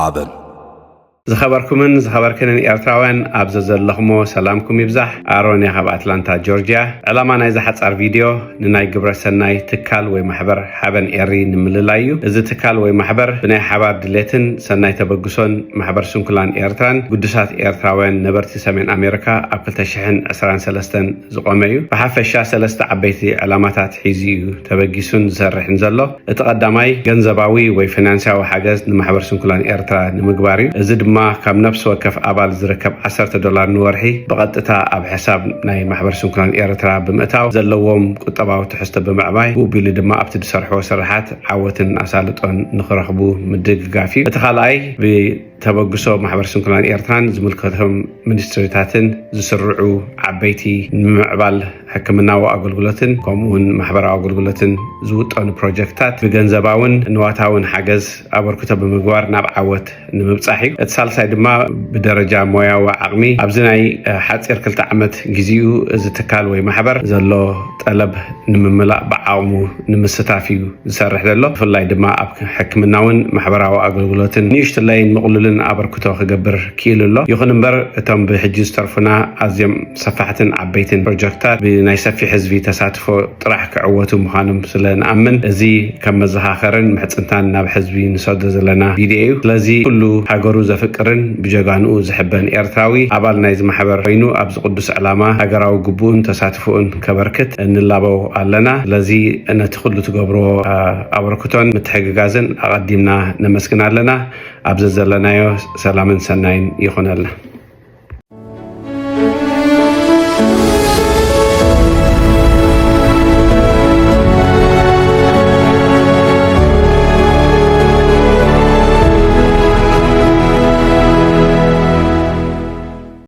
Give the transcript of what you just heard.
عابن زخبركمن زخبركنن إيرتراوያን ኣብዘ ዘለኹሞ ሰላምኩም ይብዛሕ ኣሮን ካብ ኣትላንታ ጆርጂያ ዕላማ ናይ ዝሓፃር ቪድዮ ንናይ ግብረ ሰናይ ትካል ወይ ማሕበር ሓበን ኤሪ ንምልላዩ እዚ ትካል ወይ ማሕበር ብናይ ሓባር ድሌትን ሰናይ ተበግሶን ማሕበር ስንኩላን ኤርትራን ጉዱሳት ኤርትራውያን ነበርቲ ሰሜን ኣሜሪካ ኣብ 2023 ዝቆመ እዩ ብሓፈሻ ሰለስተ ዓበይቲ ዕላማታት ሒዙ እዩ ተበጊሱን ዝሰርሕን ዘሎ እቲ ቀዳማይ ገንዘባዊ ወይ ፋይናንሳዊ ሓገዝ ንማሕበር ስንኩላን ኤርትራ ንምግባር እዩ እዚ ድማ ካብ ነፍስ ወከፍ ኣባል ዝርከብ $10 ንወርሒ ብቐጥታ ኣብ ሕሳብ ናይ ማሕበር ስንኩላን ኤርትራ ብምእታው ዘለዎም ቁጠባዊ ትሕዝቶ ብምዕባይ ብኡቢሉ ድማ ኣብቲ ዝሰርሕዎ ስራሓት ዓወትን ኣሳልጦን ንኽረኽቡ ምድግጋፍ እዩ እቲ ካልኣይ ተበግሶ ማሕበር ስንኩላን ኤርትራን ዝምልከቶም ሚኒስትሪታትን ዝስርዑ ዓበይቲ ንምዕባል ሕክምናዊ ኣገልግሎትን ከምኡውን ማሕበራዊ ኣገልግሎትን ዝውጠኑ ፕሮጀክትታት ብገንዘባውን ንዋታውን ሓገዝ ኣበርክቶ ብምግባር ናብ ዓወት ንምብፃሕ እዩ እቲ ሳልሳይ ድማ ብደረጃ ሞያዊ ዓቕሚ ኣብዚ ናይ ሓፂር 2 ዓመት ግዚኡ እዚ ትካል ወይ ማሕበር ዘሎ ጠለብ ንምምላእ ብዓቕሙ ንምስታፍ እዩ ዝሰርሕ ዘሎ ብፍላይ ድማ ኣብ ሕክምናውን ማሕበራዊ ኣገልግሎትን ንእሽተይን ምቕሉልን ኣበርክቶ ክገብር ክኢሉ ኣሎ ይኹን እምበር እቶም ብሕጂ ዝተርፉና ኣዝዮም ሰፋሕትን ዓበይትን ፕሮጀክትታት ብናይ ሰፊሕ ህዝቢ ተሳትፎ ጥራሕ ክዕወቱ ምዃኖም ስለንኣምን እዚ ከም መዘኻኸርን ምሕፅንታን ናብ ህዝቢ ንሰዶ ዘለና ቪድዮ እዩ ስለዚ ኩሉ ሃገሩ ዘፍቅርን ብጀጋንኡ ዝሕበን ኤርትራዊ ኣባል ናይ ዝማሕበር ኮይኑ ኣብዚ ቅዱስ ዕላማ ሃገራዊ ግቡእን ተሳትፎን ከበርክት እንላበው ኣለና ስለዚ ነቲ ኩሉ ትገብርዎ ኣበርክቶን ምትሕግጋዝን ኣቐዲምና ነመስግን ኣለና ኣብዚ ዘለናዮ ሰላምን ሰናይን ይኹነልና